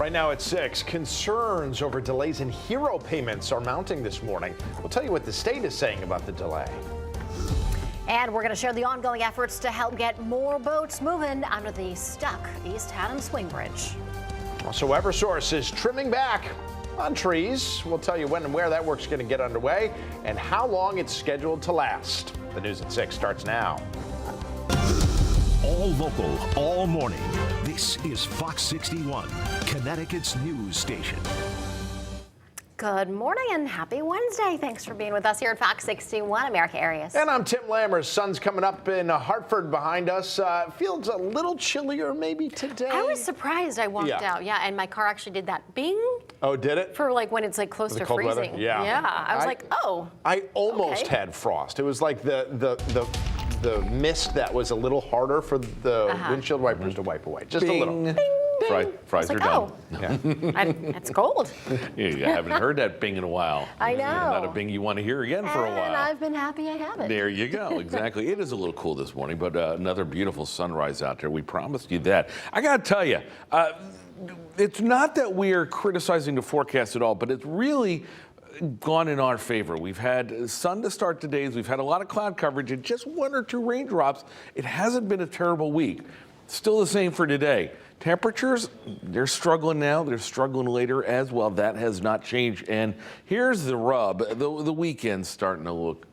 Right now at 6, concerns over delays in hero payments are mounting this morning. We'll tell you what the state is saying about the delay. And we're going to share the ongoing efforts to help get more boats moving under the stuck East Haddam Swing Bridge. Also, Eversource is trimming back on trees. We'll tell you when and where that work's going to get underway and how long it's scheduled to last. The news at 6 starts now. All local, all morning. This is Fox 61, Connecticut's news station. Good morning and happy Wednesday. Thanks for being with us here at Fox 61. I'm Erica Arias. And I'm Tim Lammers. Sun's coming up in Hartford behind us. Feels a little chillier maybe today. I was surprised. I walked out. Yeah, and my car actually did that bing. Oh, did it? For like when it's like close to freezing. Weather? Yeah. Yeah. I was like, oh. I almost had frost. It was like the mist that was a little harder for the windshield wipers to wipe away. Just Bing. a little. Bing. Fries are done. Yeah. It's cold. Yeah, you haven't heard that bing in a while. I know. Not a bing you want to hear again for a while. And I've been happy I haven't. There you go. Exactly. It is a little cool this morning, but another beautiful sunrise out there. We promised you that. I got to tell you, it's not that we are criticizing the forecast at all, but it's really gone in our favor. We've had sun to start the days. We've had a lot of cloud coverage and just 1 or 2 raindrops. It hasn't been a terrible week. Still the same for today. Temperatures, they're struggling now. They're struggling later as well. That has not changed. And here's the rub. The weekend's starting to look,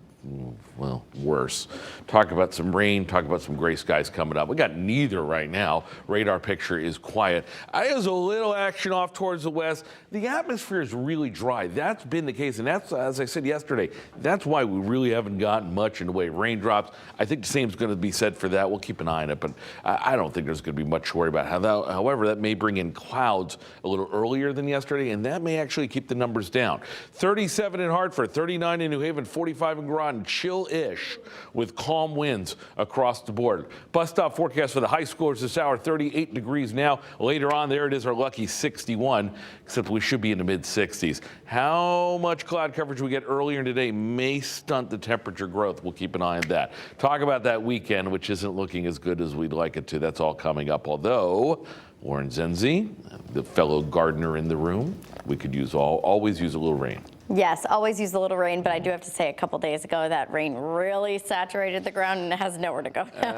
well, worse. Talk about some rain, talk about some gray skies coming up. We got neither right now. Radar picture is quiet. There's a little action off towards the west. The atmosphere is really dry. That's been the case, and that's, as I said yesterday, that's why we really haven't gotten much in the way of raindrops. I think the same is going to be said for that. We'll keep an eye on it, but I don't think there's going to be much to worry about. However, that may bring in clouds a little earlier than yesterday, and that may actually keep the numbers down. 37 in Hartford, 39 in New Haven, 45 in Groton, chill-ish with calm winds across the board. Bus stop forecast for the high schoolers this hour, 38 degrees now. Later on, there it is, our lucky 61, except we should be in the mid-60s. How much cloud coverage we get earlier today may stunt the temperature growth. We'll keep an eye on that. Talk about that weekend, which isn't looking as good as we'd like it to. That's all coming up, although Warren Zenzi, the fellow gardener in the room, we could always use a little rain. Yes, always use a little rain, but I do have to say a couple days ago that rain really saturated the ground and it has nowhere to go now.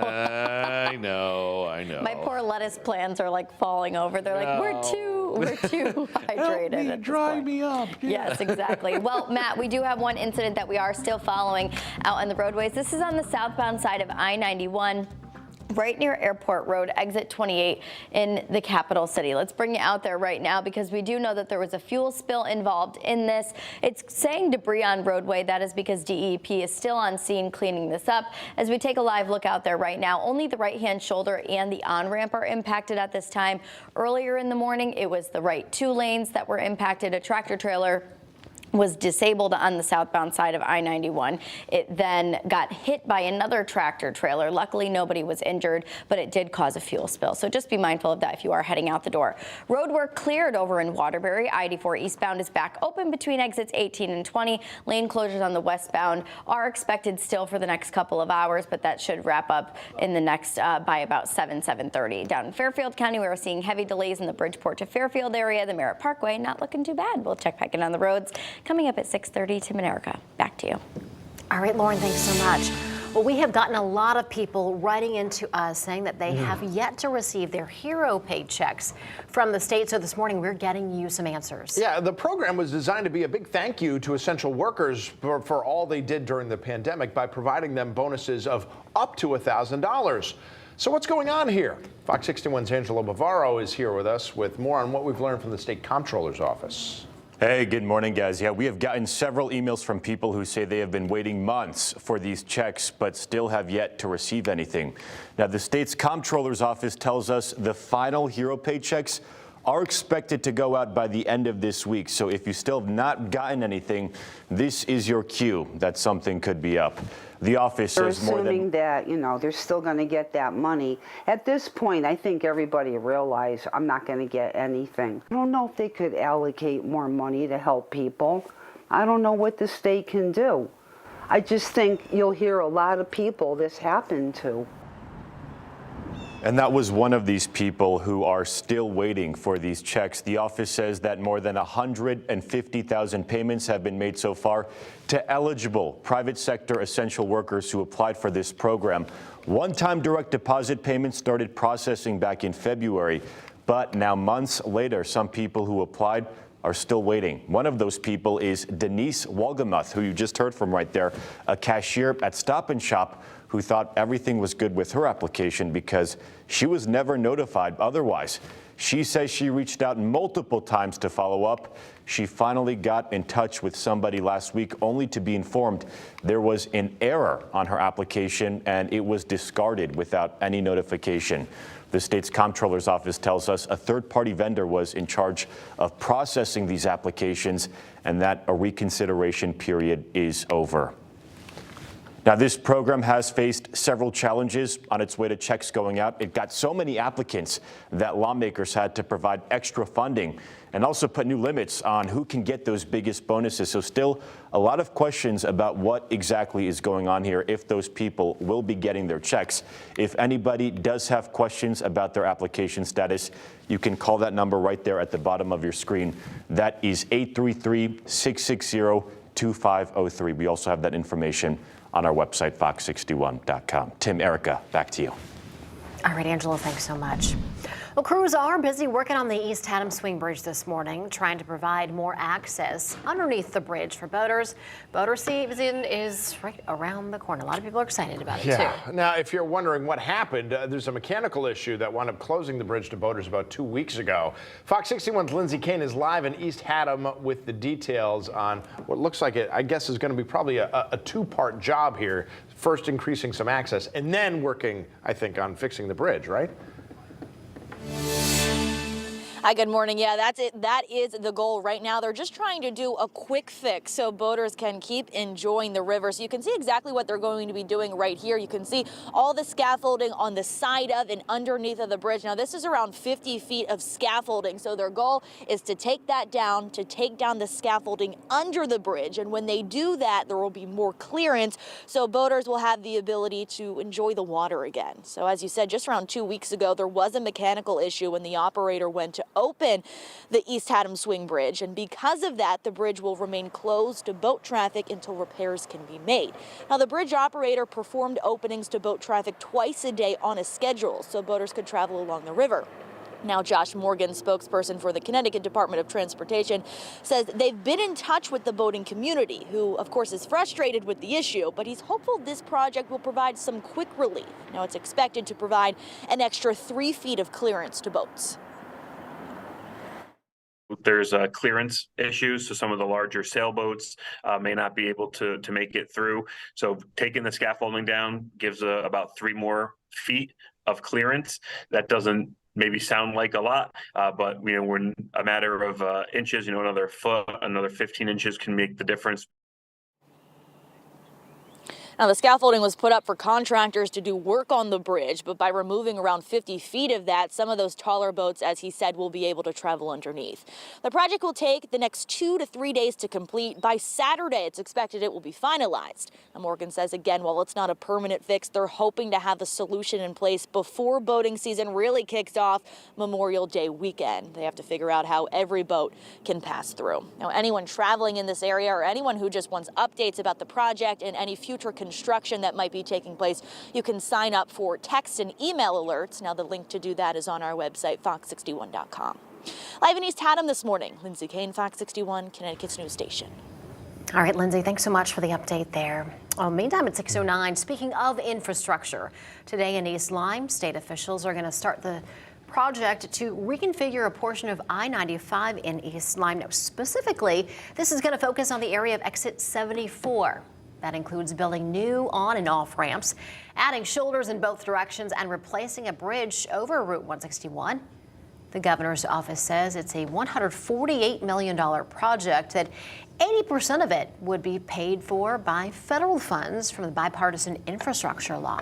I know. My poor lettuce plants are like falling over. They're like, we're too hydrated. Help me, dry me up. Yeah. Yes, exactly. Well, Matt, we do have one incident that we are still following out on the roadways. This is on the southbound side of I-91. Right near Airport Road, exit 28 in the capital city. Let's bring you out there right now because we do know that there was a fuel spill involved in this. It's saying debris on roadway. That is because DEP is still on scene cleaning this up. As we take a live look out there right now, only the right-hand shoulder and the on-ramp are impacted at this time. Earlier in the morning, it was the right 2 lanes that were impacted. A tractor trailer was disabled on the southbound side of I-91. It then got hit by another tractor trailer. Luckily, nobody was injured, but it did cause a fuel spill. So just be mindful of that if you are heading out the door. Road work cleared over in Waterbury. I-94 eastbound is back open between exits 18 and 20. Lane closures on the westbound are expected still for the next couple of hours, but that should wrap up in the next by about 7:30. Down in Fairfield County, we are seeing heavy delays in the Bridgeport to Fairfield area. The Merritt Parkway not looking too bad. We'll check back in on the roads. Coming up at 6:30, Tim and Erica, back to you. All right, Lauren, thanks so much. Well, we have gotten a lot of people writing into us saying that they have yet to receive their hero paychecks from the state. So this morning, we're getting you some answers. Yeah, the program was designed to be a big thank you to essential workers for all they did during the pandemic by providing them bonuses of up to $1,000. So what's going on here? Fox 61's Angelo Bavaro is here with us with more on what we've learned from the state comptroller's office. Hey, good morning, guys. Yeah, we have gotten several emails from people who say they have been waiting months for these checks, but still have yet to receive anything. Now, the state's comptroller's office tells us the final hero paychecks are expected to go out by the end of this week. So if you still have not gotten anything, this is your cue that something could be up. The office says more than... Assuming that, they're still going to get that money. At this point, I think everybody realized I'm not going to get anything. I don't know if they could allocate more money to help people. I don't know what the state can do. I just think you'll hear a lot of people this happened to. And that was one of these people who are still waiting for these checks. The office says that more than 150,000 payments have been made so far to eligible private sector essential workers who applied for this program. One-time direct deposit payments started processing back in February, but now months later, some people who applied are still waiting. One of those people is Denise Walgamuth, who you just heard from right there, a cashier at Stop and Shop, who thought everything was good with her application because she was never notified otherwise. She says she reached out multiple times to follow up. She finally got in touch with somebody last week only to be informed there was an error on her application and it was discarded without any notification. The state's comptroller's office tells us a third-party vendor was in charge of processing these applications and that a reconsideration period is over. Now, this program has faced several challenges on its way to checks going out. It got so many applicants that lawmakers had to provide extra funding and also put new limits on who can get those biggest bonuses. So still a lot of questions about what exactly is going on here, if those people will be getting their checks. If anybody does have questions about their application status, you can call that number right there at the bottom of your screen. That is 833-660-2503. We also have that information on our website, fox61.com. Tim, Erica, back to you. All right, Angela, thanks so much. Well, crews are busy working on the East Haddam Swing Bridge this morning, trying to provide more access underneath the bridge for boaters. Boater season is right around the corner. A lot of people are excited about it, too. Now, if you're wondering what happened, there's a mechanical issue that wound up closing the bridge to boaters about 2 weeks ago. Fox 61's Lindsay Kane is live in East Haddam with the details on what looks like it, I guess, is going to be probably a two-part job here. First, increasing some access, and then working, I think, on fixing the bridge, right? Hi, good morning. Yeah, that's it. That is the goal right now. They're just trying to do a quick fix so boaters can keep enjoying the river. So you can see exactly what they're going to be doing right here. You can see all the scaffolding on the side of and underneath of the bridge. Now, this is around 50 feet of scaffolding. So their goal is to take that down, to take down the scaffolding under the bridge. And when they do that, there will be more clearance. So boaters will have the ability to enjoy the water again. So as you said, just around 2 weeks ago, there was a mechanical issue when the operator went to open the East Haddam Swing Bridge, and because of that, the bridge will remain closed to boat traffic until repairs can be made. Now, the bridge operator performed openings to boat traffic twice a day on a schedule, so boaters could travel along the river. Now, Josh Morgan, spokesperson for the Connecticut Department of Transportation, says they've been in touch with the boating community, who, of course, is frustrated with the issue, but he's hopeful this project will provide some quick relief. Now, it's expected to provide an extra 3 feet of clearance to boats. There's clearance issues, so some of the larger sailboats may not be able to make it through. So taking the scaffolding down gives about 3 more feet of clearance. That doesn't maybe sound like a lot, but we're in a matter of inches. Another foot, another 15 inches can make the difference. Now, the scaffolding was put up for contractors to do work on the bridge, but by removing around 50 feet of that, some of those taller boats, as he said, will be able to travel underneath. The project will take the next 2 to 3 days to complete. By Saturday, it's expected it will be finalized. Now, Morgan says, again, while it's not a permanent fix, they're hoping to have a solution in place before boating season really kicks off Memorial Day weekend. They have to figure out how every boat can pass through. Now, anyone traveling in this area or anyone who just wants updates about the project and any future construction that might be taking place, you can sign up for text and email alerts. Now, the link to do that is on our website, fox61.com. Live in East Haddam this morning, Lindsay Kane, Fox 61, Connecticut's news station. All right, Lindsay, thanks so much for the update there. Meantime, at 6:09, speaking of infrastructure, today in East Lyme, state officials are going to start the project to reconfigure a portion of I95 in East Lyme. Now, specifically, this is going to focus on the area of exit 74. That includes building new on and off ramps, adding shoulders in both directions, and replacing a bridge over Route 161. The governor's office says it's a $148 million project, that 80% of it would be paid for by federal funds from the bipartisan infrastructure law.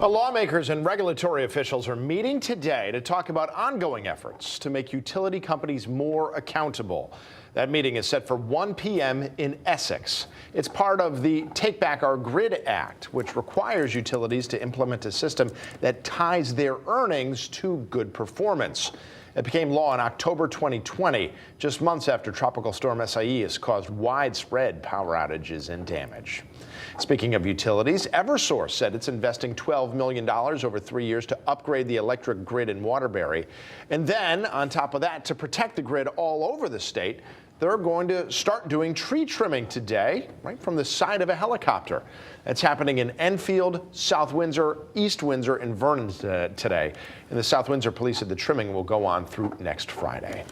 Well, lawmakers and regulatory officials are meeting today to talk about ongoing efforts to make utility companies more accountable. That meeting is set for 1 p.m. in Essex. It's part of the Take Back Our Grid Act, which requires utilities to implement a system that ties their earnings to good performance. It became law in October 2020, just months after Tropical Storm Isaias caused widespread power outages and damage. Speaking of utilities, Eversource said it's investing $12 million over 3 years to upgrade the electric grid in Waterbury. And then, on top of that, to protect the grid all over the state, they're going to start doing tree trimming today, right from the side of a helicopter. That's happening in Enfield, South Windsor, East Windsor, and Vernon today. And the South Windsor police said the trimming will go on through next Friday.